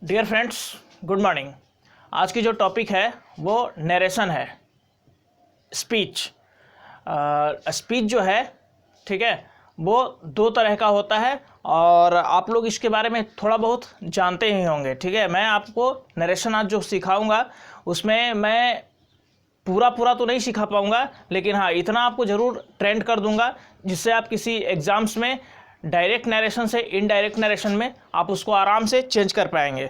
Dear friends, good morning. आज की जो टॉपिक है वो नरेशन है। स्पीच स्पीच जो है, ठीक है, वो दो तरह का होता है और आप लोग इसके बारे में थोड़ा बहुत जानते ही होंगे। ठीक है, मैं आपको नरेशन आज जो सिखाऊंगा उसमें मैं पूरा तो नहीं सिखा पाऊंगा, लेकिन हाँ इतना आपको ज़रूर ट्रेंड कर दूंगा जिससे आप किसी एग्ज़ाम्स में डायरेक्ट नरेशन से इनडायरेक्ट नरेशन में आप उसको आराम से चेंज कर पाएंगे।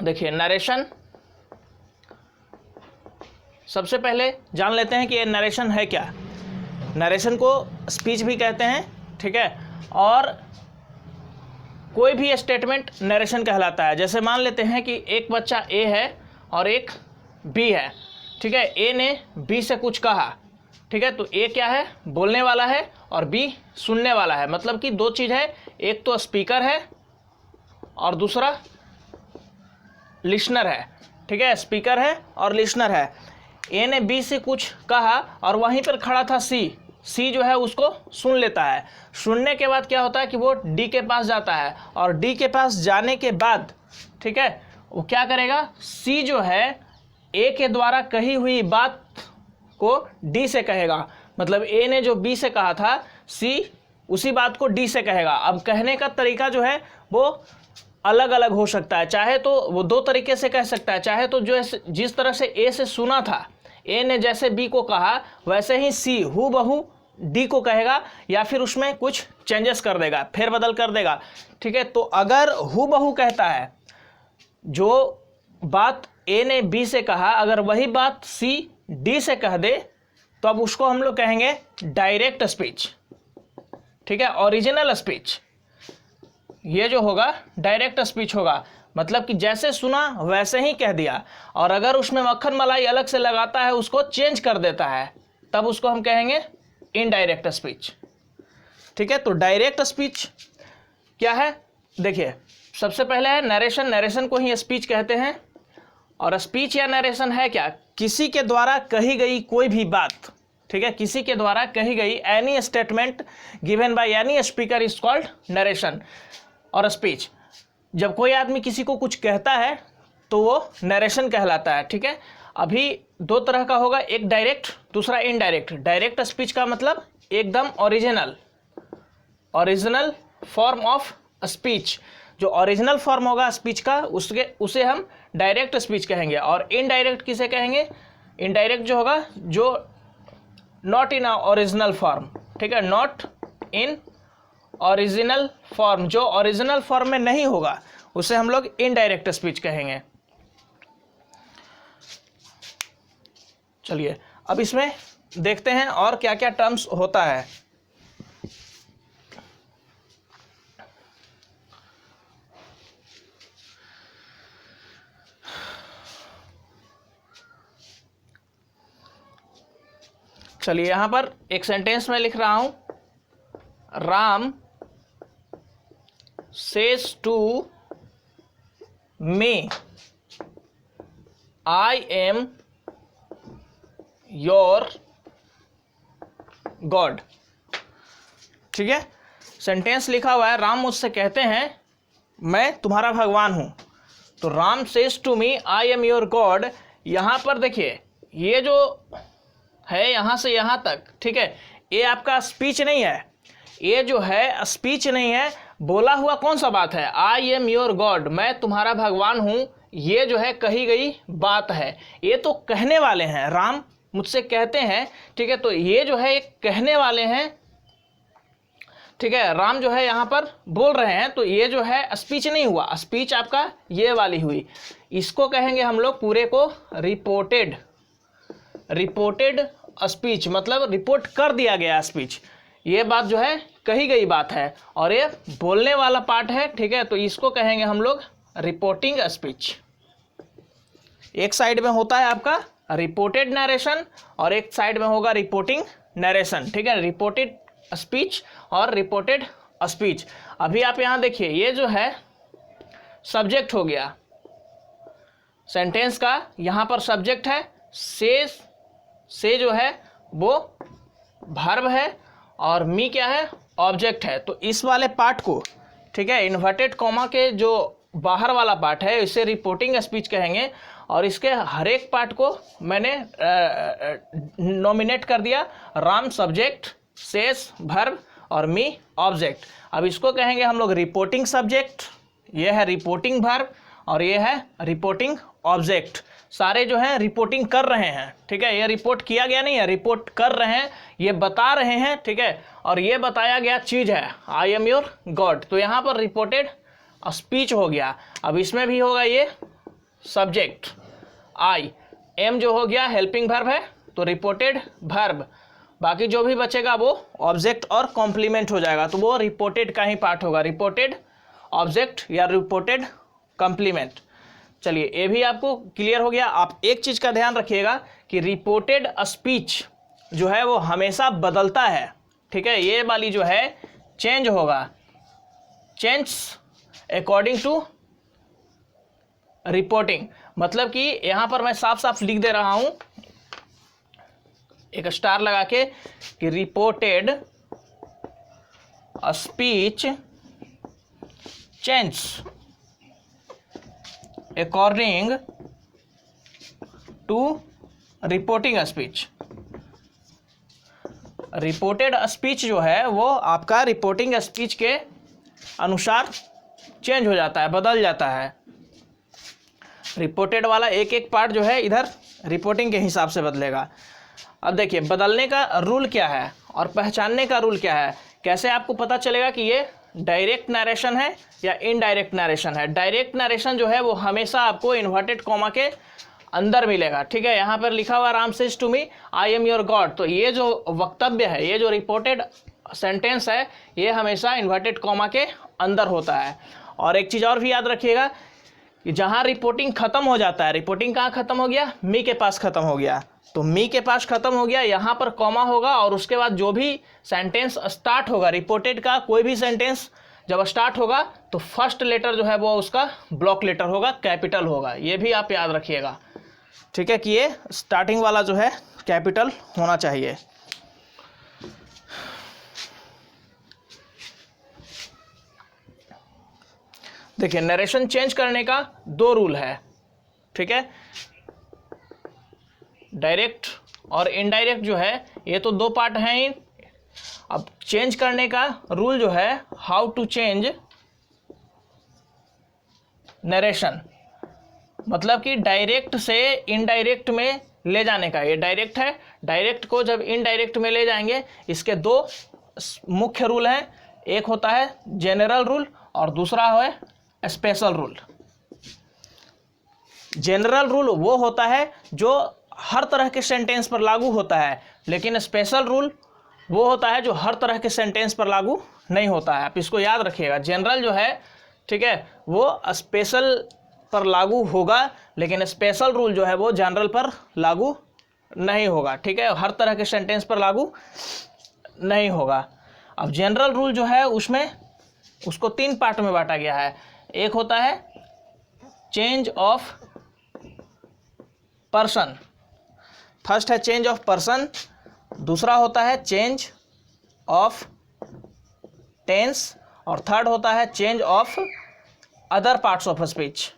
देखिए, नरेशन सबसे पहले जान लेते हैं कि ये नरेशन है क्या। नरेशन को स्पीच भी कहते हैं, ठीक है, और कोई भी स्टेटमेंट नरेशन कहलाता है। जैसे मान लेते हैं कि एक बच्चा ए है और एक बी है, ठीक है। ए ने बी से कुछ कहा, ठीक है, तो ए क्या है, बोलने वाला है और बी सुनने वाला है। मतलब कि दो चीज़ है, एक तो स्पीकर है और दूसरा लिसनर है, ठीक है। स्पीकर है और लिसनर है। ए ने बी से कुछ कहा और वहीं पर खड़ा था सी जो है उसको सुन लेता है। सुनने के बाद क्या होता है कि वो डी के पास जाता है और डी के पास जाने के बाद, ठीक है, वो क्या करेगा, सी जो है ए के द्वारा कही हुई बात को डी से कहेगा। मतलब ए ने जो बी से कहा था, सी उसी बात को डी से कहेगा। अब कहने का तरीका जो है वो अलग अलग हो सकता है। चाहे तो वो दो तरीके से कह सकता है, चाहे तो जो जिस तरह से ए से सुना था, ए ने जैसे बी को कहा वैसे ही सी हूबहू डी को कहेगा, या फिर उसमें कुछ चेंजेस कर देगा, फेरबदल कर देगा, ठीक है। तो अगर हूबहू कहता है, जो बात ए ने बी से कहा अगर वही बात सी डी से कह दे तो अब उसको हम लोग कहेंगे डायरेक्ट स्पीच, ठीक है, ओरिजिनल स्पीच। ये जो होगा डायरेक्ट स्पीच होगा, मतलब कि जैसे सुना वैसे ही कह दिया। और अगर उसमें मक्खन मलाई अलग से लगाता है, उसको चेंज कर देता है, तब उसको हम कहेंगे इनडायरेक्ट स्पीच, ठीक है। तो डायरेक्ट स्पीच क्या है, देखिए, सबसे पहले है नरेशन। नरेशन को ही स्पीच कहते हैं। और स्पीच या नरेशन है क्या, किसी के द्वारा कही गई कोई भी बात, ठीक है, किसी के द्वारा कही गई any statement given by any speaker is called narration और स्पीच। जब कोई आदमी किसी को कुछ कहता है तो वो नरेशन कहलाता है, ठीक है। अभी दो तरह का होगा, एक डायरेक्ट, दूसरा इनडायरेक्ट। डायरेक्ट स्पीच का मतलब एकदम ओरिजिनल फॉर्म ऑफ स्पीच। जो ओरिजिनल फॉर्म होगा स्पीच का उसे हम डायरेक्ट स्पीच कहेंगे। और इनडायरेक्ट किसे कहेंगे, इनडायरेक्ट जो होगा जो नॉट इन ओरिजिनल फॉर्म, ठीक है, नॉट इन ओरिजिनल फॉर्म, जो ओरिजिनल फॉर्म में नहीं होगा उसे हम लोग इनडायरेक्ट स्पीच कहेंगे। चलिए अब इसमें देखते हैं और क्या क्या टर्म्स होता है। चलिए यहां पर एक सेंटेंस में लिख रहा हूं, Ram says to me I am your God, ठीक है। सेंटेंस लिखा हुआ है, राम मुझसे कहते हैं मैं तुम्हारा भगवान हूं। तो Ram says to me I am your God, यहां पर देखिए ये जो है यहां से यहां तक, ठीक है, ये आपका स्पीच नहीं है। ये जो है स्पीच नहीं है, बोला हुआ कौन सा बात है, आई एम योर गॉड, मैं तुम्हारा भगवान हूं। ये जो है कही गई बात है। ये तो कहने वाले हैं, राम मुझसे कहते हैं, ठीक है। तो ये जो है एक कहने वाले हैं, ठीक है, राम जो है यहाँ पर बोल रहे हैं। तो ये जो है स्पीच नहीं हुआ, स्पीच आपका ये वाली हुई। इसको कहेंगे हम लोग पूरे को रिपोर्टेड स्पीच, मतलब रिपोर्ट कर दिया गया स्पीच। ये बात जो है कही गई बात है और ये बोलने वाला पार्ट है, ठीक है। तो इसको कहेंगे हम लोग रिपोर्टिंग स्पीच। एक साइड में होता है आपका रिपोर्टेड नरेशन और एक साइड में होगा रिपोर्टिंग नरेशन, ठीक है। रिपोर्टेड स्पीच और रिपोर्टेड स्पीच। अभी आप यहां देखिए, ये जो है सब्जेक्ट हो गया सेंटेंस का, यहां पर सब्जेक्ट है, से जो है वो वर्ब है और मी क्या है, ऑब्जेक्ट है। तो इस वाले पार्ट को, ठीक है, इन्वर्टेड कॉमा के जो बाहर वाला पार्ट है इसे रिपोर्टिंग स्पीच कहेंगे, और इसके हर एक पार्ट को मैंने नॉमिनेट कर दिया, राम सब्जेक्ट, सेज वर्ब और मी ऑब्जेक्ट। अब इसको कहेंगे हम लोग रिपोर्टिंग सब्जेक्ट, ये है रिपोर्टिंग वर्ब और ये है रिपोर्टिंग ऑब्जेक्ट। सारे जो हैं रिपोर्टिंग कर रहे हैं, ठीक है, ये रिपोर्ट किया गया नहीं है, रिपोर्ट कर रहे हैं, ये बता रहे हैं, ठीक है, और ये बताया गया चीज़ है आई एम योर गॉड, तो यहाँ पर रिपोर्टेड स्पीच हो गया। अब इसमें भी होगा ये सब्जेक्ट, आई एम जो हो गया हेल्पिंग वर्ब है तो रिपोर्टेड वर्ब, बाकी जो भी बचेगा वो ऑब्जेक्ट और कॉम्प्लीमेंट हो जाएगा, तो वो रिपोर्टेड का ही पार्ट होगा, रिपोर्टेड ऑब्जेक्ट या रिपोर्टेड कॉम्प्लीमेंट। चलिए ये भी आपको क्लियर हो गया। आप एक चीज़ का ध्यान रखिएगा कि रिपोर्टेड स्पीच जो है वो हमेशा बदलता है, ठीक है, ये वाली जो है चेंज होगा, चेंज अकॉर्डिंग टू रिपोर्टिंग। मतलब कि यहाँ पर मैं साफ साफ लिख दे रहा हूँ एक स्टार लगा के कि reported speech change according to reporting speech. Reported speech जो है वो आपका रिपोर्टिंग स्पीच के अनुसार चेंज हो जाता है, बदल जाता है। रिपोर्टेड वाला एक एक पार्ट जो है इधर रिपोर्टिंग के हिसाब से बदलेगा। अब देखिए बदलने का रूल क्या है और पहचानने का रूल क्या है, कैसे आपको पता चलेगा कि ये डायरेक्ट नरेशन है या इनडायरेक्ट नरेशन है। डायरेक्ट नरेशन जो है वो हमेशा आपको इन्वर्टेड कॉमा के अंदर मिलेगा, ठीक है, यहाँ पर लिखा हुआ Ram says to me I am your god, तो ये जो वक्तव्य है, ये जो रिपोर्टेड सेंटेंस है, ये हमेशा इन्वर्टेड कॉमा के अंदर होता है। और एक चीज़ और भी याद रखिएगा कि जहाँ रिपोर्टिंग खत्म हो जाता है, रिपोर्टिंग कहाँ खत्म हो गया, मी के पास खत्म हो गया, तो मी के पास खत्म हो गया, यहाँ पर कॉमा होगा और उसके बाद जो भी सेंटेंस स्टार्ट होगा, रिपोर्टेड का कोई भी सेंटेंस जब स्टार्ट होगा तो फर्स्ट लेटर जो है वो उसका ब्लॉक लेटर होगा, कैपिटल होगा, ये भी आप याद रखिएगा, ठीक है, कि ये स्टार्टिंग वाला जो है कैपिटल होना चाहिए। देखिए नरेशन चेंज करने का दो रूल है, ठीक है, डायरेक्ट और इनडायरेक्ट जो है ये तो दो पार्ट हैं ही। अब चेंज करने का रूल जो है, हाउ टू चेंज नरेशन, मतलब कि डायरेक्ट से इनडायरेक्ट में ले जाने का। ये डायरेक्ट है, डायरेक्ट को जब इनडायरेक्ट में ले जाएंगे, इसके दो मुख्य रूल हैं, एक होता है जनरल रूल और दूसरा है स्पेशल रूल। जनरल रूल वो होता है जो हर तरह के सेंटेंस पर लागू होता है, लेकिन स्पेशल रूल वो होता है जो हर तरह के सेंटेंस पर लागू नहीं होता है। आप इसको याद रखिएगा, जनरल जो है, ठीक है, वो स्पेशल पर लागू होगा, लेकिन स्पेशल रूल जो है वो जनरल पर लागू नहीं होगा, ठीक है, हर तरह के सेंटेंस पर लागू नहीं होगा। अब जनरल रूल जो है उसमें उसको तीन पार्ट में बांटा गया है। एक होता है चेंज ऑफ पर्सन, फर्स्ट है चेंज ऑफ पर्सन, दूसरा होता है चेंज ऑफ टेंस और थर्ड होता है change of other parts of speech.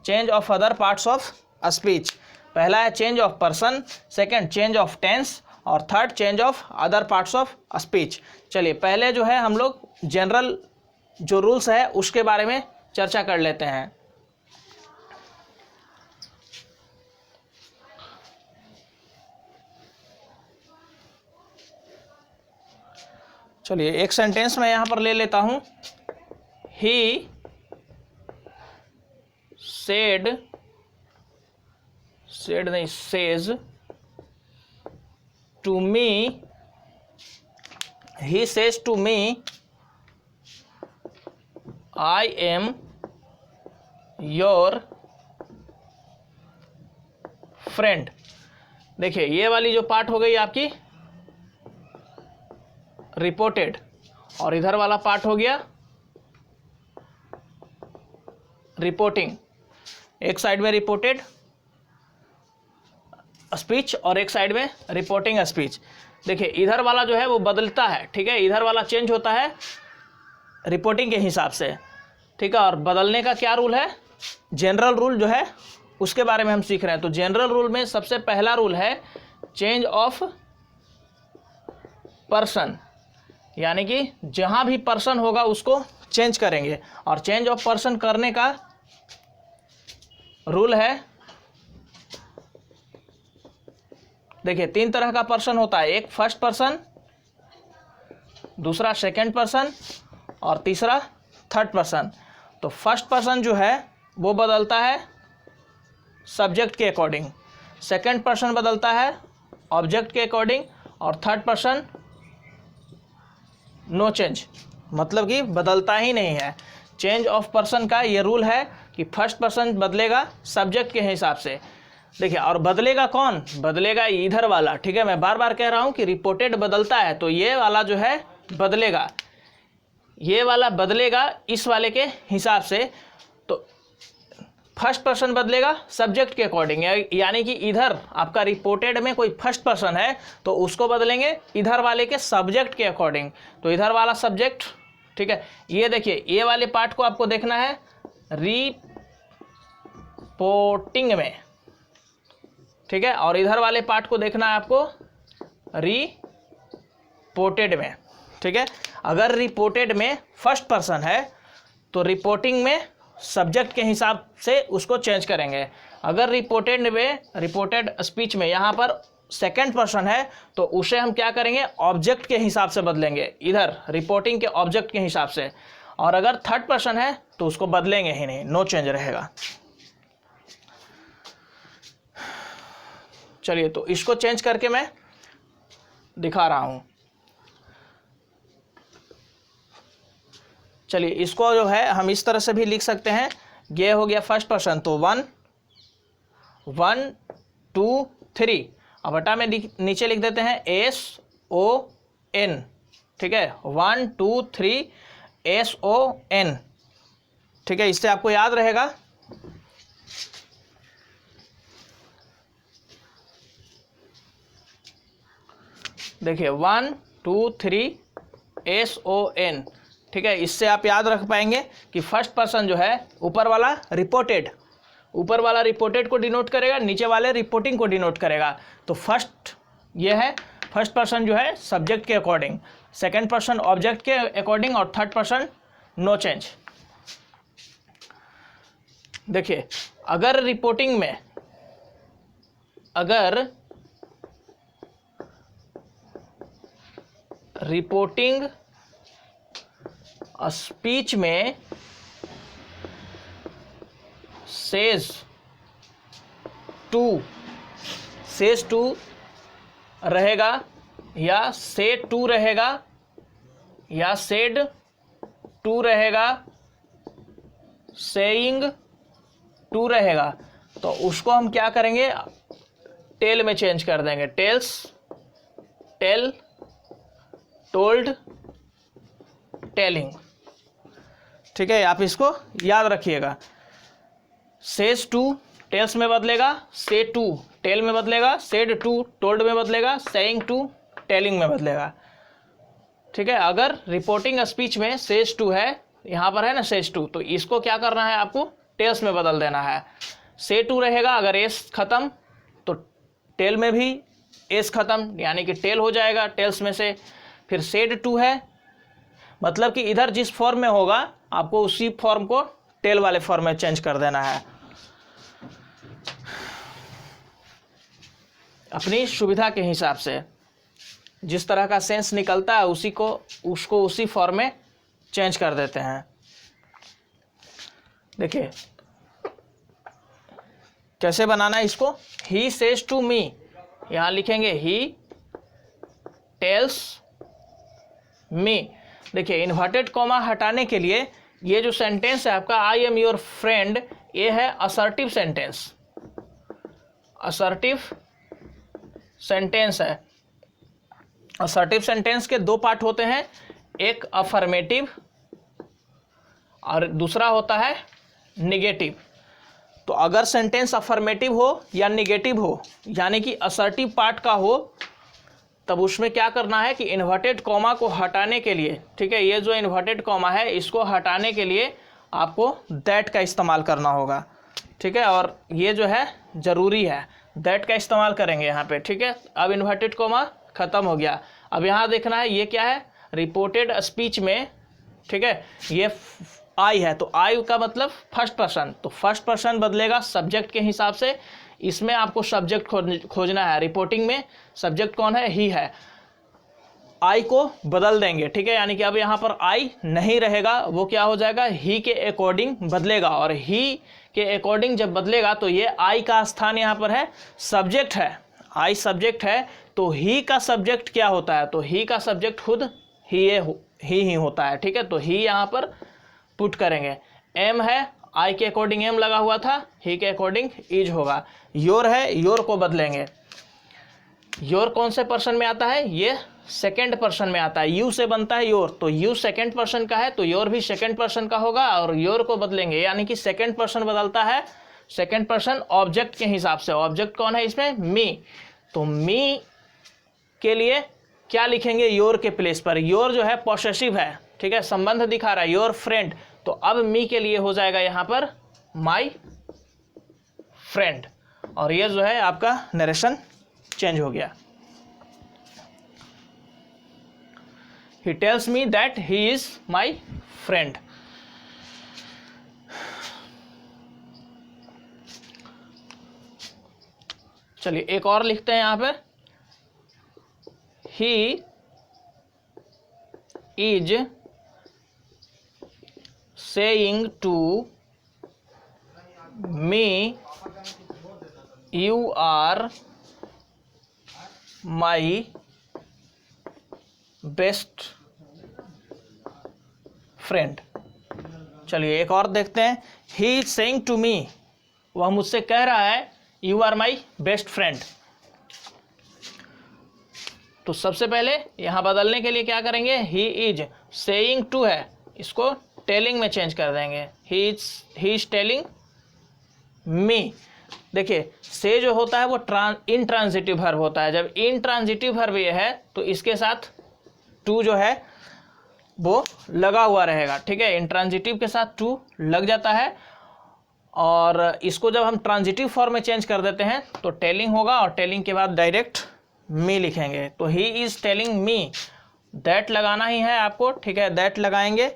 Change of other parts of speech, पहला है change of person, second change of tense और third change of other parts of speech. चलिए पहले जो है हम लोग जनरल जो रूल्स है उसके बारे में चर्चा कर लेते हैं। चलिए एक सेंटेंस मैं यहाँ पर ले लेता हूँ, ही सेड नहीं says to me, he says to me I am your friend. देखिए ये वाली जो पार्ट हो गई आपकी रिपोर्टेड और इधर वाला पार्ट हो गया रिपोर्टिंग। एक साइड में रिपोर्टेड स्पीच और एक साइड में रिपोर्टिंग स्पीच। देखिए इधर वाला जो है वो बदलता है, ठीक है, इधर वाला चेंज होता है रिपोर्टिंग के हिसाब से, ठीक है। और बदलने का क्या रूल है, जनरल रूल जो है उसके बारे में हम सीख रहे हैं। तो जनरल रूल में सबसे पहला रूल है चेंज ऑफ पर्सन, यानी कि जहां भी पर्सन होगा उसको चेंज करेंगे। और चेंज ऑफ पर्सन करने का रूल है, देखिए 3 तरह का पर्सन होता है, एक फर्स्ट पर्सन, दूसरा सेकंड पर्सन और तीसरा थर्ड पर्सन। तो फर्स्ट पर्सन जो है वो बदलता है सब्जेक्ट के अकॉर्डिंग, सेकंड पर्सन बदलता है ऑब्जेक्ट के अकॉर्डिंग और थर्ड पर्सन नो चेंज, मतलब कि बदलता ही नहीं है। चेंज ऑफ पर्सन का ये रूल है कि फर्स्ट पर्सन बदलेगा सब्जेक्ट के हिसाब से। देखिए, और बदलेगा कौन, बदलेगा इधर वाला, ठीक है। मैं बार बार कह रहा हूँ कि रिपोर्टेड बदलता है, तो ये वाला जो है बदलेगा, ये वाला बदलेगा इस वाले के हिसाब से। तो फर्स्ट पर्सन बदलेगा सब्जेक्ट के अकॉर्डिंग, यानी कि इधर आपका रिपोर्टेड में कोई फर्स्ट पर्सन है तो उसको बदलेंगे इधर वाले के सब्जेक्ट के अकॉर्डिंग। तो इधर वाला सब्जेक्ट, ठीक है। ये देखिए, ये वाले पार्ट को आपको देखना है रिपोर्टिंग में, ठीक है। और इधर वाले पार्ट को देखना है आपको रिपोर्टेड में, ठीक है। अगर रिपोर्टेड में फर्स्ट पर्सन है तो रिपोर्टिंग में सब्जेक्ट के हिसाब से उसको चेंज करेंगे। अगर रिपोर्टेड स्पीच में यहाँ पर सेकंड पर्सन है तो उसे हम क्या करेंगे, ऑब्जेक्ट के हिसाब से बदलेंगे, इधर रिपोर्टिंग के ऑब्जेक्ट के हिसाब से। और अगर थर्ड पर्सन है तो उसको बदलेंगे ही नहीं, नो चेंज रहेगा। चलिए, तो इसको चेंज करके मैं दिखा रहा हूं। चलिए, इसको जो है हम इस तरह से भी लिख सकते हैं, ये हो गया फर्स्ट पर्सन, तो 1 1 2 3, अब बटा में नीचे लिख देते हैं SON, ठीक है। 1 2 3 SON, ठीक है। इससे आपको याद रहेगा। देखिए 1 2 3 SON, ठीक है। इससे आप याद रख पाएंगे कि फर्स्ट पर्सन जो है ऊपर वाला रिपोर्टेड को डिनोट करेगा, नीचे वाले रिपोर्टिंग को डिनोट करेगा। तो फर्स्ट ये है, फर्स्ट पर्सन जो है सब्जेक्ट के अकॉर्डिंग, सेकंड पर्सन ऑब्जेक्ट के अकॉर्डिंग और थर्ड पर्सन नो चेंज। देखिए, अगर रिपोर्टिंग में, अगर रिपोर्टिंग स्पीच में सेज टू रहेगा या से टू रहेगा या सेड टू रहेगा, सेइंग टू रहेगा, तो उसको हम क्या करेंगे, टेल में चेंज कर देंगे। टेल्स, टेल, टोल्ड, टेलिंग, ठीक है। आप इसको याद रखिएगा। सेज टू टेल्स में बदलेगा, से टू टेल में बदलेगा, सेड टू टोल्ड में बदलेगा, सेइंग टू टेलिंग में बदलेगा, ठीक है। अगर रिपोर्टिंग स्पीच में सेज टू है, यहाँ पर है ना सेज टू, तो इसको क्या करना है, आपको टेल्स में बदल देना है। से टू रहेगा, अगर एस खत्म तो टेल में भी एस खत्म, यानी कि टेल हो जाएगा टेल्स में से। फिर सेड टू है, मतलब कि इधर जिस फॉर्म में होगा आपको उसी फॉर्म को टेल वाले फॉर्म में चेंज कर देना है, अपनी सुविधा के हिसाब से। जिस तरह का सेंस निकलता है उसको उसी फॉर्म में चेंज कर देते हैं। देखिए कैसे बनाना है इसको, ही सेज टू मी, यहां लिखेंगे ही टेल्स मी। देखिए, इन्वर्टेड कॉमा हटाने के लिए ये जो सेंटेंस है आपका, आई एम योर फ्रेंड, ये है असर्टिव सेंटेंस, असर्टिव सेंटेंस है। असर्टिव सेंटेंस के 2 पार्ट होते हैं, एक अफर्मेटिव और दूसरा होता है निगेटिव। तो अगर सेंटेंस अफर्मेटिव हो या निगेटिव हो, यानी कि असर्टिव पार्ट का हो, तब उसमें क्या करना है कि इन्वर्टेड कॉमा को हटाने के लिए, ठीक है, ये जो इन्वर्टेड कॉमा है इसको हटाने के लिए आपको दैट का इस्तेमाल करना होगा, ठीक है। और ये जो है ज़रूरी है, दैट का इस्तेमाल करेंगे यहाँ पे, ठीक है। अब इन्वर्टेड कोमा ख़त्म हो गया। अब यहाँ देखना है ये क्या है, रिपोर्टेड स्पीच में, ठीक है, ये आई है, तो आई का मतलब फर्स्ट पर्सन, तो फर्स्ट पर्सन बदलेगा सब्जेक्ट के हिसाब से। इसमें आपको सब्जेक्ट खोजना है, रिपोर्टिंग में सब्जेक्ट कौन है, ही है। आई को बदल देंगे, ठीक है, यानी कि अब यहाँ पर आई नहीं रहेगा, वो क्या हो जाएगा, ही के अकॉर्डिंग बदलेगा। और ही के अकॉर्डिंग जब बदलेगा तो ये आई का स्थान यहाँ पर है, सब्जेक्ट है, आई सब्जेक्ट है, तो ही का सब्जेक्ट क्या होता है, तो ही का सब्जेक्ट खुद ही होता है, ठीक है। तो ही यहाँ पर पुट करेंगे। एम है, आई के अकॉर्डिंग एम लगा हुआ था, ही के अकॉर्डिंग इज होगा। योर है, योर को बदलेंगे। योर कौन से पर्सन में आता है, ये सेकेंड पर्सन में आता है, यू से बनता है योर, तो यू सेकेंड पर्सन का है, तो योर भी सेकेंड पर्सन का होगा। और योर को बदलेंगे, यानी कि सेकेंड पर्सन बदलता है, सेकेंड पर्सन ऑब्जेक्ट के हिसाब से। ऑब्जेक्ट कौन है इसमें, मी, तो मी के लिए क्या लिखेंगे, योर के प्लेस पर। योर जो है पॉसेसिव है, ठीक है, संबंध दिखा रहा है, योर फ्रेंड, तो अब मी के लिए हो जाएगा यहाँ पर माई फ्रेंड। और ये जो है आपका नरेशन चेंज हो गया। He tells me that he is my friend. चलिए एक और लिखते हैं यहाँ पे, he is saying to me you are my best friend. चलिए एक और देखते हैं, he is saying to me, वह मुझसे कह रहा है you are my best friend. तो सबसे पहले यहाँ बदलने के लिए क्या करेंगे, ही इज सेइंग टू है, इसको टेलिंग में चेंज कर देंगे, ही इज टेलिंग मी। देखिए से जो होता है वो इंट्रांजिटिव वर्ब होता है, जब इंट्रांजिटिव वर्ब ये है तो इसके साथ टू जो है वो लगा हुआ रहेगा, ठीक है, इंट्रांजिटिव के साथ टू लग जाता है। और इसको जब हम ट्रांजिटिव फॉर्म में चेंज कर देते हैं तो टेलिंग होगा, और टेलिंग के बाद डायरेक्ट मी लिखेंगे, तो he is telling me, that लगाना ही है आपको, ठीक है, दैट लगाएंगे।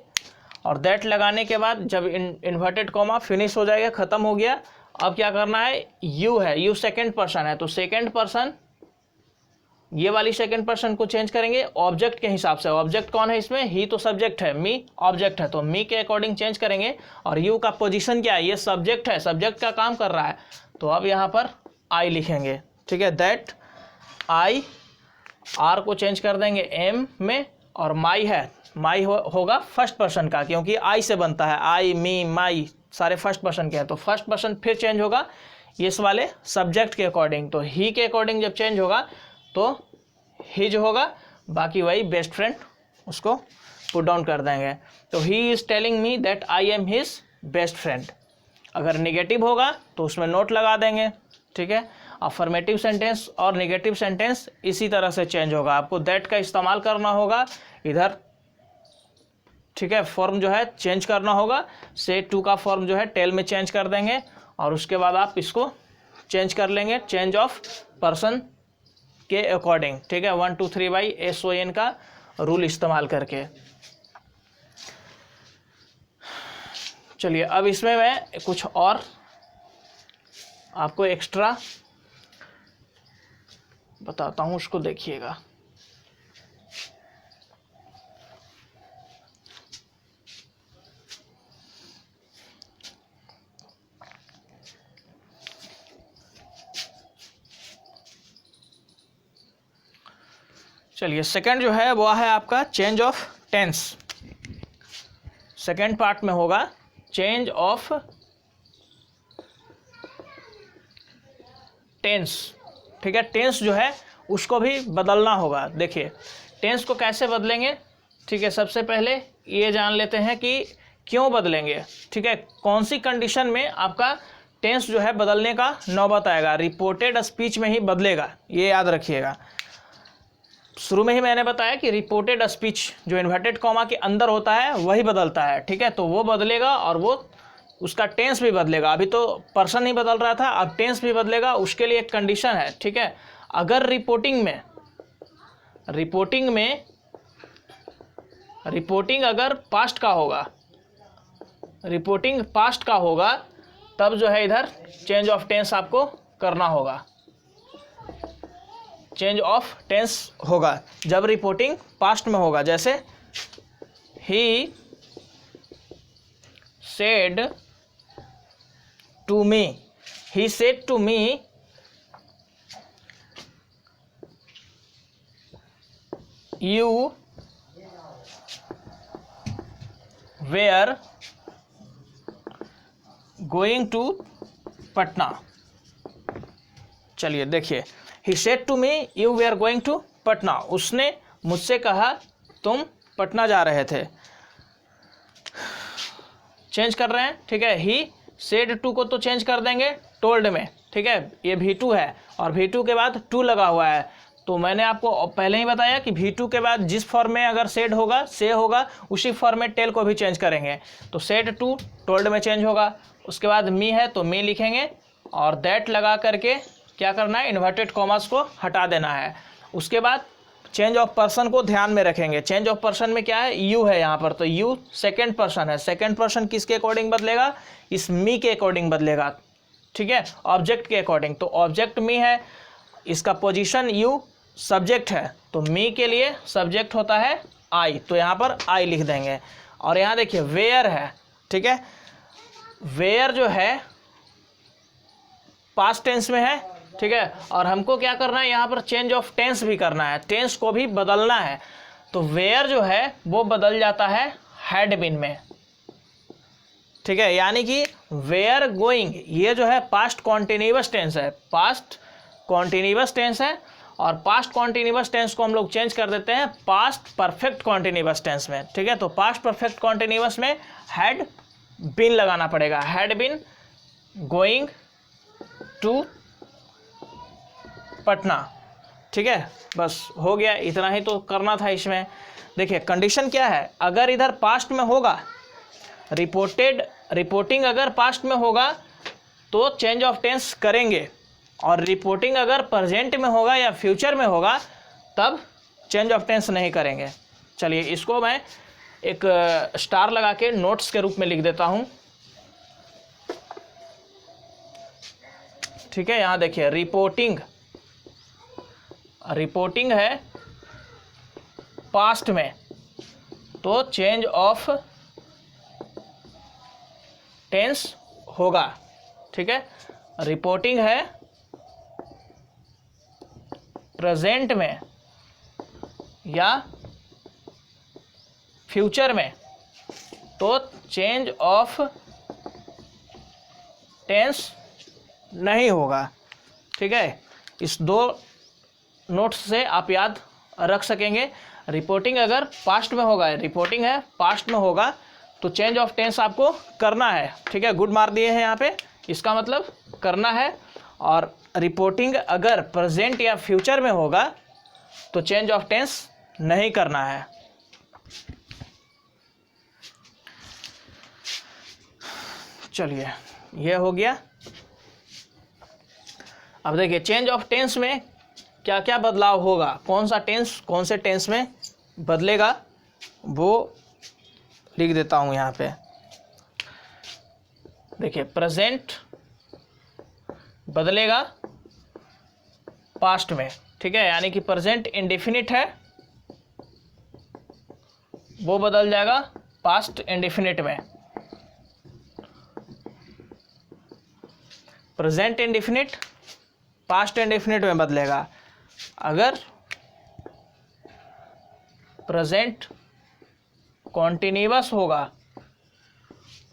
और दैट लगाने के बाद जब इन्वर्टेड कॉमा फिनिश हो जाएगा, ख़त्म हो गया, अब क्या करना है, यू है, यू सेकेंड पर्सन है, तो सेकेंड पर्सन, ये वाली सेकेंड पर्सन को चेंज करेंगे ऑब्जेक्ट के हिसाब से। ऑब्जेक्ट कौन है इसमें, ही तो सब्जेक्ट है, मी ऑब्जेक्ट है, तो मी के अकॉर्डिंग चेंज करेंगे। और यू का पोजीशन क्या है, ये सब्जेक्ट है, सब्जेक्ट का काम कर रहा है, तो अब यहाँ पर आई लिखेंगे, ठीक है, दैट आई, आर को चेंज कर देंगे एम में, और माई है, माई होगा फर्स्ट पर्सन का, क्योंकि आई से बनता है, आई मी माई सारे फर्स्ट पर्सन के हैं, तो फर्स्ट पर्सन फिर चेंज होगा इस वाले सब्जेक्ट के अकॉर्डिंग, तो ही के अकॉर्डिंग जब चेंज होगा तो हिज होगा, बाकी वही बेस्ट फ्रेंड उसको पुट डाउन कर देंगे। तो he is telling me that I am his best friend. अगर निगेटिव होगा तो उसमें नोट लगा देंगे, ठीक है। अफर्मेटिव सेंटेंस और नेगेटिव सेंटेंस इसी तरह से चेंज होगा, आपको दैट का इस्तेमाल करना होगा इधर, ठीक है, फॉर्म जो है चेंज करना होगा, से टू का फॉर्म जो है टेल में चेंज कर देंगे, और उसके बाद आप इसको चेंज कर लेंगे चेंज ऑफ पर्सन के अकॉर्डिंग, ठीक है, 1 2 3 बाई SON का रूल इस्तेमाल करके। चलिए अब इसमें मैं कुछ और आपको एक्स्ट्रा बताता हूँ, उसको देखिएगा। चलिए सेकंड जो है वो है आपका change of tense. Second part में होगा चेंज ऑफ टेंस, ठीक है। टेंस जो है उसको भी बदलना होगा। देखिए टेंस को कैसे बदलेंगे, ठीक है, सबसे पहले ये जान लेते हैं कि क्यों बदलेंगे, ठीक है, कौन सी कंडीशन में आपका टेंस जो है बदलने का नौबत आएगा। रिपोर्टेड स्पीच में ही बदलेगा, ये याद रखिएगा। शुरू में ही मैंने बताया कि रिपोर्टेड स्पीच जो इन्वर्टेड कॉमा के अंदर होता है वही बदलता है, ठीक है। तो वो बदलेगा और वो उसका टेंस भी बदलेगा। अभी तो पर्सन नहीं बदल रहा था, अब टेंस भी बदलेगा। उसके लिए एक कंडीशन है, ठीक है। अगर रिपोर्टिंग अगर पास्ट का होगा, रिपोर्टिंग पास्ट का होगा, तब जो है इधर चेंज ऑफ टेंस आपको करना होगा, चेंज ऑफ टेंस होगा जब रिपोर्टिंग पास्ट में होगा। जैसे he said to me, he said to me you were going to Patna. चलिए देखिए, he said to me you were going to Patna, उसने मुझसे कहा तुम पटना जा रहे थे। चेंज कर रहे हैं, ठीक है। ही सेड टू को तो चेंज कर देंगे टोल्ड में, ठीक है। ये V2 है और V2 के बाद टू लगा हुआ है। तो मैंने आपको पहले ही बताया कि V2 के बाद जिस फॉर्म में अगर सेड होगा, से होगा, उसी फॉर्म में टेल को भी चेंज करेंगे। तो सेड टू टोल्ड में चेंज होगा। उसके बाद मी है तो मी लिखेंगे और दैट लगा करके क्या करना है, इन्वर्टेड कॉमास को हटा देना है। उसके बाद चेंज ऑफ पर्सन को ध्यान में रखेंगे। चेंज ऑफ पर्सन में क्या है, यू है यहाँ पर, तो यू सेकेंड पर्सन है। सेकेंड पर्सन किसके अकॉर्डिंग बदलेगा, इस मी के अकॉर्डिंग बदलेगा, ठीक है, ऑब्जेक्ट के अकॉर्डिंग। तो ऑब्जेक्ट मी है, इसका पोजीशन यू, सब्जेक्ट है, तो मी के लिए सब्जेक्ट होता है आई, तो यहाँ पर आई लिख देंगे। और यहाँ देखिए वेयर है, ठीक है। वेयर जो है पास्ट टेंस में है, ठीक है। और हमको क्या करना है, यहाँ पर चेंज ऑफ टेंस भी करना है, टेंस को भी बदलना है। तो वेयर जो है वो बदल जाता है हैड बीन में, ठीक है। यानी कि वेयर गोइंग, ये जो है पास्ट कॉन्टिन्यूअस टेंस है, पास्ट कॉन्टिन्यूअस टेंस है। और पास्ट कॉन्टिन्यूअस टेंस को हम लोग चेंज कर देते हैं पास्ट परफेक्ट कॉन्टिन्यूअस टेंस में, ठीक है। तो पास्ट परफेक्ट कॉन्टिन्यूअस में हैड बीन लगाना पड़ेगा, had been going to Patna, ठीक है। बस हो गया, इतना ही तो करना था इसमें। देखिए कंडीशन क्या है, अगर इधर पास्ट में होगा, रिपोर्टिंग अगर पास्ट में होगा तो चेंज ऑफ टेंस करेंगे, और रिपोर्टिंग अगर प्रेजेंट में होगा या फ्यूचर में होगा तब चेंज ऑफ टेंस नहीं करेंगे। चलिए इसको मैं एक स्टार लगा के नोट्स के रूप में लिख देता हूँ, ठीक है। यहाँ देखिए रिपोर्टिंग है पास्ट में, तो चेंज ऑफ टेंस होगा, ठीक है। रिपोर्टिंग है प्रेजेंट में या फ्यूचर में, तो चेंज ऑफ टेंस नहीं होगा, ठीक है। इस दो नोट्स से आप याद रख सकेंगे। रिपोर्टिंग अगर पास्ट में होगा, रिपोर्टिंग है पास्ट में होगा, तो चेंज ऑफ टेंस आपको करना है, ठीक है। गुड मार्क दिए हैं यहाँ पे, इसका मतलब करना है। और रिपोर्टिंग अगर प्रेजेंट या फ्यूचर में होगा तो चेंज ऑफ टेंस नहीं करना है। चलिए ये हो गया। अब देखिए चेंज ऑफ टेंस में क्या क्या बदलाव होगा, कौन सा टेंस कौन से टेंस में बदलेगा, वो लिख देता हूँ यहाँ पे। देखिए प्रेजेंट बदलेगा पास्ट में, ठीक है। यानी कि प्रेजेंट इंडेफिनिट है, वो बदल जाएगा पास्ट इंडेफिनिट में। प्रेजेंट इंडेफिनिट पास्ट इंडेफिनिट में बदलेगा। अगर प्रेजेंट कॉन्टिन्यूअस होगा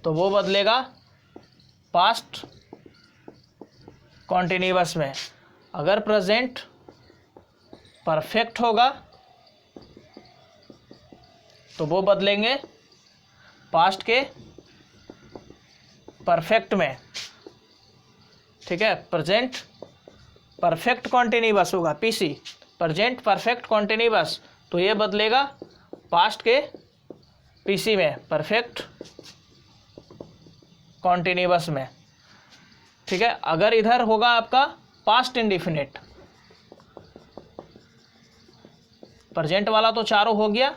तो वो बदलेगा पास्ट कॉन्टिन्यूअस में। अगर प्रेजेंट परफेक्ट होगा तो वो बदलेंगे पास्ट के परफेक्ट में, ठीक है। प्रेजेंट परफेक्ट कॉन्टिन्यूअस होगा, पीसी प्रेजेंट परफेक्ट कॉन्टिन्यूअस, तो ये बदलेगा पास्ट के पीसी में, परफेक्ट कॉन्टिन्यूअस में, ठीक है। अगर इधर होगा आपका पास्ट इंडिफिनिट, प्रेजेंट वाला तो चारों हो गया,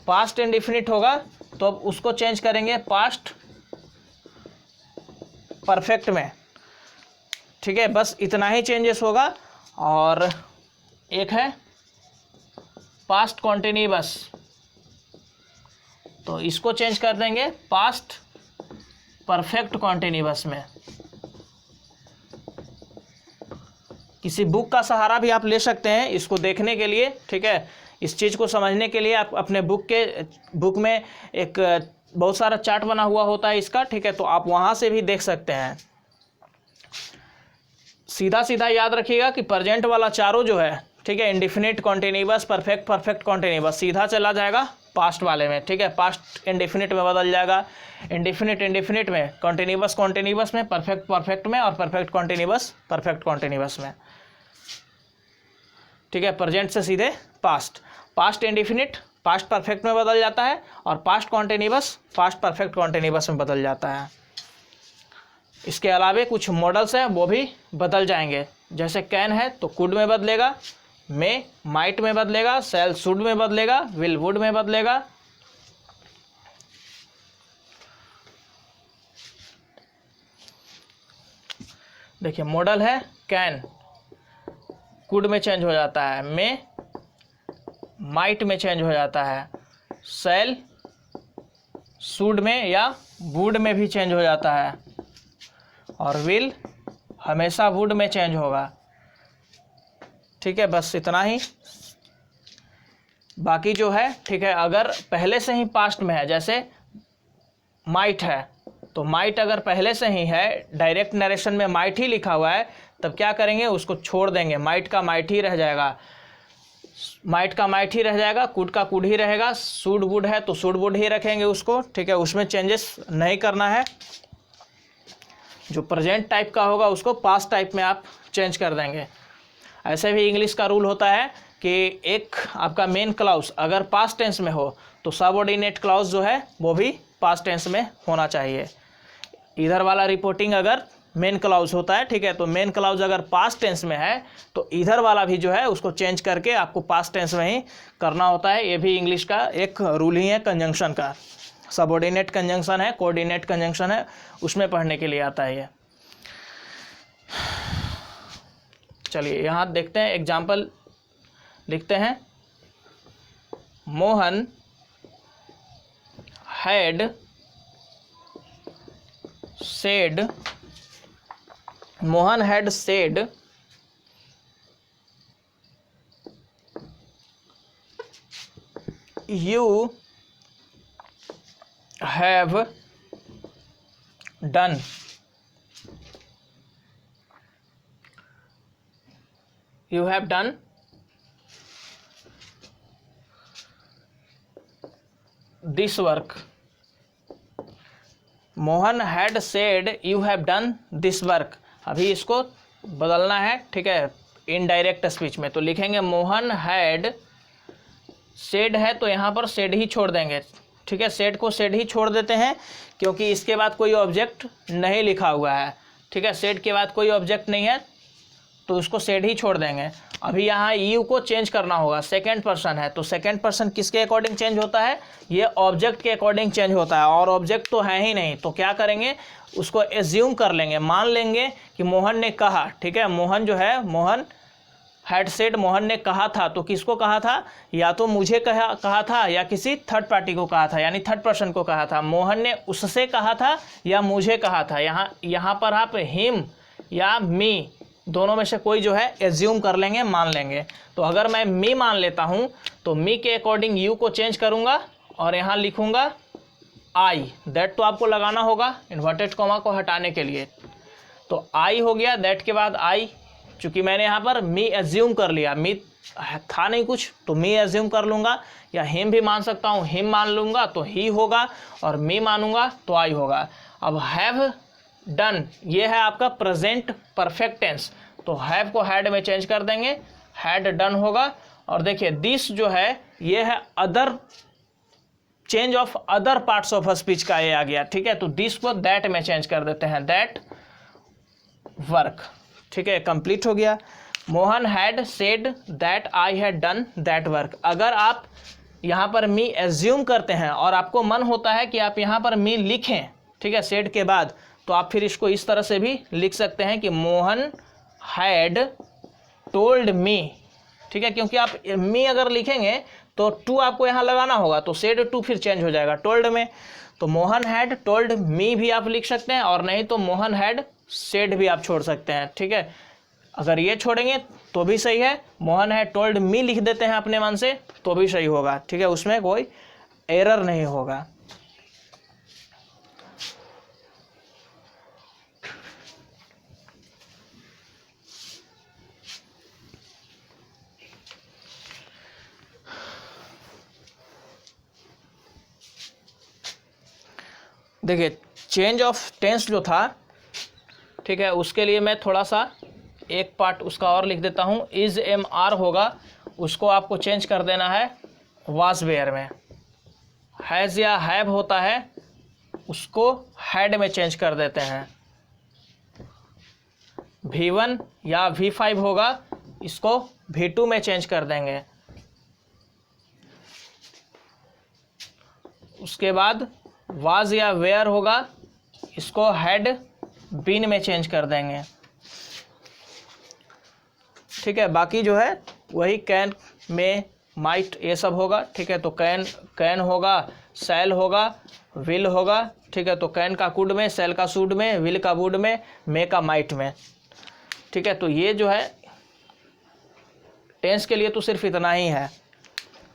पास्ट इंडिफिनिट होगा तो अब उसको चेंज करेंगे पास्ट परफेक्ट में, ठीक है। बस इतना ही चेंजेस होगा। और एक है पास्ट कॉन्टिन्यूअस, तो इसको चेंज कर देंगे पास्ट परफेक्ट कॉन्टिन्यूअस में। किसी बुक का सहारा भी आप ले सकते हैं इसको देखने के लिए, ठीक है। इस चीज़ को समझने के लिए आप अपने बुक में एक बहुत सारा चार्ट बना हुआ होता है इसका, ठीक है, तो आप वहाँ से भी देख सकते हैं। सीधा सीधा याद रखिएगा कि प्रेजेंट वाला चारों जो है, ठीक है, indefinite continuous perfect perfect continuous, सीधा चला जाएगा पास्ट वाले में, ठीक है। पास्ट इंडिफिनिट में बदल जाएगा, इंडिफिनिट इंडिफिनिट में, कॉन्टिन्यूअस कॉन्टिन्यूअस में, परफेक्ट परफेक्ट में, और परफेक्ट कॉन्टिन्यूअस परफेक्ट कॉन्टिन्यूअस में, ठीक है। प्रेजेंट से सीधे past, past indefinite past perfect में बदल जाता है, और past continuous past perfect continuous में बदल जाता है। इसके अलावा कुछ मॉडल्स हैं वो भी बदल जाएंगे, जैसे कैन है तो कुड में बदलेगा, मे माइट में बदलेगा, सेल शुड में बदलेगा, विल वुड में बदलेगा, देखिए मॉडल है कैन, कुड में चेंज हो जाता है, मे माइट में चेंज हो जाता है, सेल शुड में या वुड में भी चेंज हो जाता है, और विल हमेशा वुड में चेंज होगा, ठीक है। बस इतना ही। बाकी जो है, ठीक है, अगर पहले से ही पास्ट में है, जैसे माइट है तो माइट अगर पहले से ही है, डायरेक्ट नरेशन में माइट ही लिखा हुआ है, तब क्या करेंगे, उसको छोड़ देंगे, माइट का माइट ही रह जाएगा, माइट का माइट ही रह जाएगा, कुड का कुड ही रहेगा, शुड वुड है तो शुड वुड ही रखेंगे उसको, ठीक है। उसमें चेंजेस नहीं करना है। जो प्रेजेंट टाइप का होगा उसको पास्ट टाइप में आप चेंज कर देंगे। ऐसे भी इंग्लिश का रूल होता है कि एक आपका मेन क्लाउज अगर पास्ट टेंस में हो तो सबऑर्डिनेट क्लाउज जो है वो भी पास्ट टेंस में होना चाहिए। इधर वाला रिपोर्टिंग अगर मेन क्लाउज होता है, ठीक है, तो मेन क्लाउज अगर पास्ट टेंस में है तो इधर वाला भी जो है उसको चेंज करके आपको पास्ट टेंस में ही करना होता है। ये भी इंग्लिश का एक रूल ही है कंजंक्शन का। सबऑर्डिनेट कंजंक्शन है, कोऑर्डिनेट कंजंक्शन है, उसमें पढ़ने के लिए आता है ये। चलिए यहाँ देखते हैं, एग्जाम्पल लिखते हैं। Mohan had said, Mohan had said you have done, you have done this work, Mohan had said you have done this work. अभी इसको बदलना है, ठीक है, इनडायरेक्ट स्पीच में, तो लिखेंगे मोहन हैड सेड है तो यहाँ पर सेड ही छोड़ देंगे, ठीक है, सेड को सेड ही छोड़ देते हैं क्योंकि इसके बाद कोई ऑब्जेक्ट नहीं लिखा हुआ है, ठीक है, सेड के बाद कोई ऑब्जेक्ट नहीं है तो उसको सेड ही छोड़ देंगे। अभी यहाँ यू को चेंज करना होगा, सेकेंड पर्सन है तो सेकेंड पर्सन किसके अकॉर्डिंग चेंज होता है, ये ऑब्जेक्ट के अकॉर्डिंग चेंज होता है, और ऑब्जेक्ट तो है ही नहीं, तो क्या करेंगे, उसको एज्यूम कर लेंगे, मान लेंगे कि मोहन ने कहा, ठीक है, मोहन जो है, मोहन हैड सेड, मोहन ने कहा था, तो किसको कहा था, या तो मुझे कहा था या किसी थर्ड पार्टी को कहा था, यानी थर्ड पर्सन को कहा था। मोहन ने उससे कहा था या मुझे कहा था, यहाँ पर आप हिम या मी दोनों में से कोई जो है एज्यूम कर लेंगे, मान लेंगे। तो अगर मैं मी मान लेता हूँ तो मी के अकॉर्डिंग यू को चेंज करूँगा और यहाँ लिखूँगा आई, दैट तो आपको लगाना होगा इन्वर्टेड कॉमा को हटाने के लिए, तो आई हो गया, दैट के बाद आई, चूँकि मैंने यहाँ पर मी एज्यूम कर लिया, मी था नहीं कुछ तो मी एज्यूम कर लूँगा, या हिम भी मान सकता हूँ, हिम मान लूँगा तो ही होगा, और मी मानूंगा तो आई होगा। अब हैव डन ये है आपका प्रेजेंट परफेक्ट टेंस, तो हैव को हैड में चेंज कर देंगे, हैड डन होगा। और देखिए दिस जो है ये है other, change of other parts of speech का ये आ गया, ठीक है। तो दिस को दैट में चेंज कर देते हैं, दैट वर्क, ठीक है, कंप्लीट हो गया। Mohan had said that I had done that work. अगर आप यहाँ पर मी एज्यूम करते हैं और आपको मन होता है कि आप यहाँ पर मी लिखें, ठीक है, सेड के बाद, तो आप फिर इसको इस तरह से भी लिख सकते हैं कि मोहन हैड टोल्ड मी, ठीक है, क्योंकि आप मी अगर लिखेंगे तो टू आपको यहाँ लगाना होगा, तो सेड टू फिर चेंज हो जाएगा टोल्ड में। तो मोहन हैड टोल्ड मी भी आप लिख सकते हैं, और नहीं तो मोहन हैड सेड भी आप छोड़ सकते हैं, ठीक है। अगर ये छोड़ेंगे तो भी सही है, मोहन हैड टोल्ड मी लिख देते हैं अपने मन से तो भी सही होगा, ठीक है, उसमें कोई एरर नहीं होगा। देखिए चेंज ऑफ टेंस जो था, ठीक है, उसके लिए मैं थोड़ा सा एक पार्ट उसका और लिख देता हूँ। इज एम आर होगा, उसको आपको चेंज कर देना है वाज वेयर में। हैज़ या हैव होता है, उसको हैड में चेंज कर देते हैं। V1 या V5 होगा, इसको V2 में चेंज कर देंगे। उसके बाद वाज या वेयर होगा, इसको हैड बीन में चेंज कर देंगे, ठीक है। बाकी जो है वही कैन में माइट ये सब होगा, ठीक है। तो कैन होगा, सेल होगा, विल होगा, ठीक है। तो कैन का कुड में, सेल का शुड में, विल का वुड में, मे का माइट में, ठीक है। तो ये जो है टेंस के लिए तो सिर्फ इतना ही है।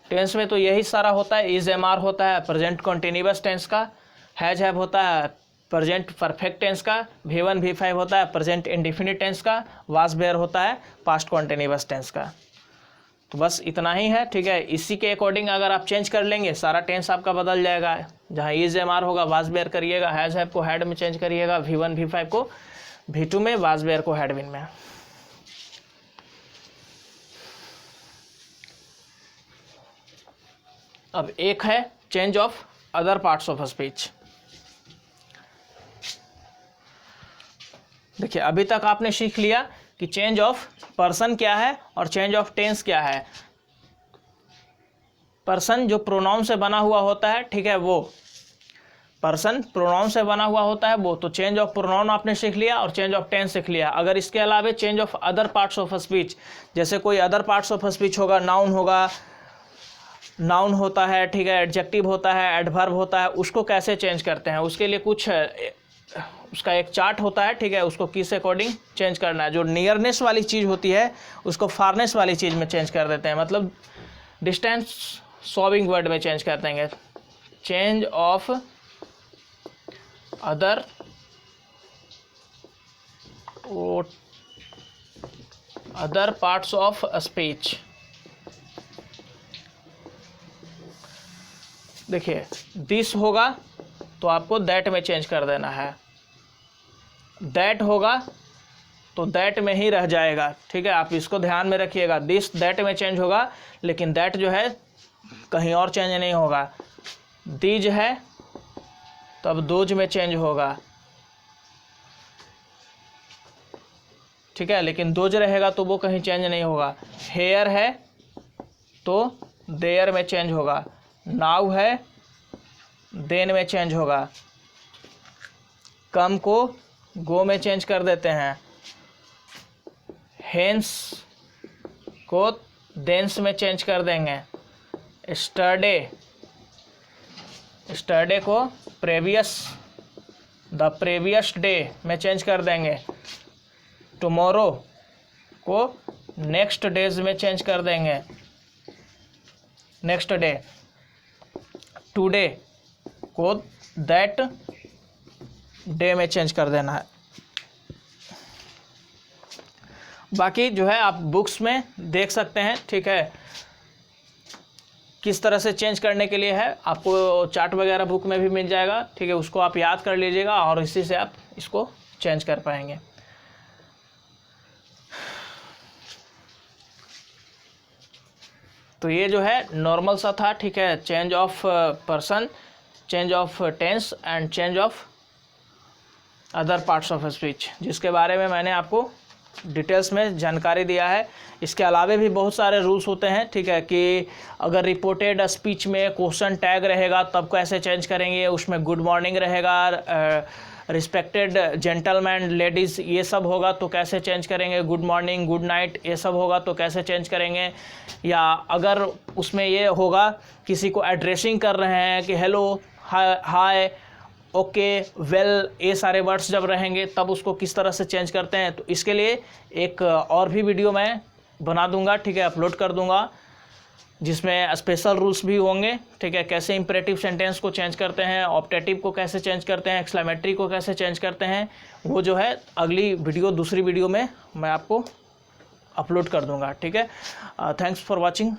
टेंस में तो यही सारा होता है। इज एम आर होता है प्रेजेंट कॉन्टिन्यूअस टेंस का, हैज हैव होता है प्रेजेंट परफेक्ट टेंस का, V1 V5 होता है प्रेजेंट इंडेफिनिट टेंस का, वाज वेयर होता है पास्ट कॉन्टिन्यूअस टेंस का। तो बस इतना ही है, ठीक है। इसी के अकॉर्डिंग अगर आप चेंज कर लेंगे सारा टेंस आपका बदल जाएगा। जहाँ इज एम आर होगा वाज वेयर करिएगा, हैज हैव को हैड में चेंज करिएगा, V1 V5 को V2 में, वाज वेयर को हैड विन में। अब एक है change of other parts of speech. देखिए अभी तक आपने सीख लिया कि चेंज ऑफ पर्सन क्या है और चेंज ऑफ टेंस क्या है। पर्सन जो प्रोनाउन से बना हुआ होता है, ठीक है, वो पर्सन प्रोनाउन से बना हुआ होता है वो। तो चेंज ऑफ प्रोनाउन आपने सीख लिया और चेंज ऑफ टेंस सीख लिया। अगर इसके अलावा change of other parts of speech, जैसे कोई अदर पार्ट्स ऑफ स्पीच होगा, नाउन होगा, नाउन होता है, ठीक है, एडजेक्टिव होता है, एडवर्ब होता है, उसको कैसे चेंज करते हैं, उसके लिए कुछ उसका एक चार्ट होता है, ठीक है। उसको किस अकॉर्डिंग चेंज करना है। जो नियरनेस वाली चीज़ होती है उसको फारनेस वाली चीज़ में चेंज कर देते हैं, मतलब डिस्टेंस सॉल्विंग वर्ड में चेंज कर देंगे। Change of other parts of speech. देखिए दिस होगा तो आपको दैट में चेंज कर देना है, दैट होगा तो दैट में ही रह जाएगा, ठीक है। आप इसको ध्यान में रखिएगा, दिस दैट में चेंज होगा, लेकिन दैट जो है कहीं और चेंज नहीं होगा। दीज है तब दोज में चेंज होगा, ठीक है, लेकिन दोज रहेगा तो वो कहीं चेंज नहीं होगा। हेयर है तो देयर में चेंज होगा, नाउ है देन में चेंज होगा, कम को गो में चेंज कर देते हैं, हेंस को देंस में चेंज कर देंगे, स्टरडे को प्रेवियस द प्रेवियस डे में चेंज कर देंगे, टुमारो को नेक्स्ट डेज में चेंज कर देंगे, नेक्स्ट डे, टुडे को दैट डे में चेंज कर देना है। बाकी जो है आप बुक्स में देख सकते हैं, ठीक है, किस तरह से चेंज करने के लिए है। आपको चार्ट वगैरह बुक में भी मिल जाएगा, ठीक है, उसको आप याद कर लीजिएगा और इसी से आप इसको चेंज कर पाएंगे। तो ये जो है नॉर्मल सा था, ठीक है, change of person, change of tense and change of other parts of speech, जिसके बारे में मैंने आपको डिटेल्स में जानकारी दिया है। इसके अलावा भी बहुत सारे रूल्स होते हैं, ठीक है, कि अगर रिपोर्टेड स्पीच में क्वेश्चन टैग रहेगा तब कैसे चेंज करेंगे, उसमें गुड मॉर्निंग रहेगा, रिस्पेक्टेड जेंटलमैन लेडीज़ ये सब होगा तो कैसे चेंज करेंगे, गुड मॉर्निंग गुड नाइट ये सब होगा तो कैसे चेंज करेंगे, या अगर उसमें ये होगा किसी को एड्रेसिंग कर रहे हैं कि हेलो, हाय, ओके, वेल, ये सारे वर्ड्स जब रहेंगे तब उसको किस तरह से चेंज करते हैं। तो इसके लिए एक और भी वीडियो मैं बना दूंगा, ठीक है, अपलोड कर दूंगा, जिसमें स्पेशल रूल्स भी होंगे, ठीक है, कैसे इंपरेटिव सेंटेंस को चेंज करते हैं, ऑप्टेटिव को कैसे चेंज करते हैं, एक्सक्लेमेटरी को कैसे चेंज करते हैं, वो जो है अगली वीडियो, दूसरी वीडियो में मैं आपको अपलोड कर दूंगा, ठीक है। Thanks for watching.